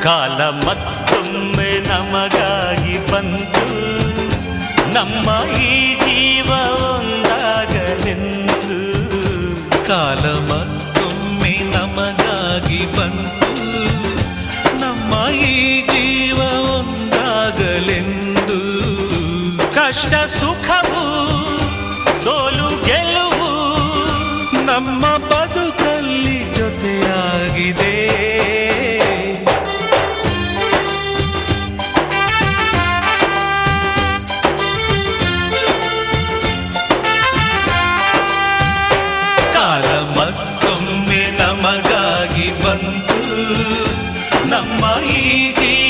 ಕಾಲ ಮತ್ತೊಮ್ಮೆ ನಮಗಾಗಿ ಬಂತು, ನಮ್ಮ ಈ ಜೀವ ಒಂದಾಗಲೆಂದು. ಕಾಲ ಮತ್ತೊಮ್ಮೆ ನಮಗಾಗಿ ಬಂತು, ನಮ್ಮ ಈ ಜೀವ ಒಂದಾಗಲೆಂದು. ಕಷ್ಟ ಸುಖವು ಸೋಲು ಗೆಲುವು ನಮ್ಮ ಬದುಕಲ್ಲಿ ಜೊತೆಯಾಗಿದೆ. ಕಾಲ ಮತ್ತೊಮ್ಮೆ ನಮಗಾಗಿ ಬಂತು, ನಮ್ಮ ಈ ಜೀವ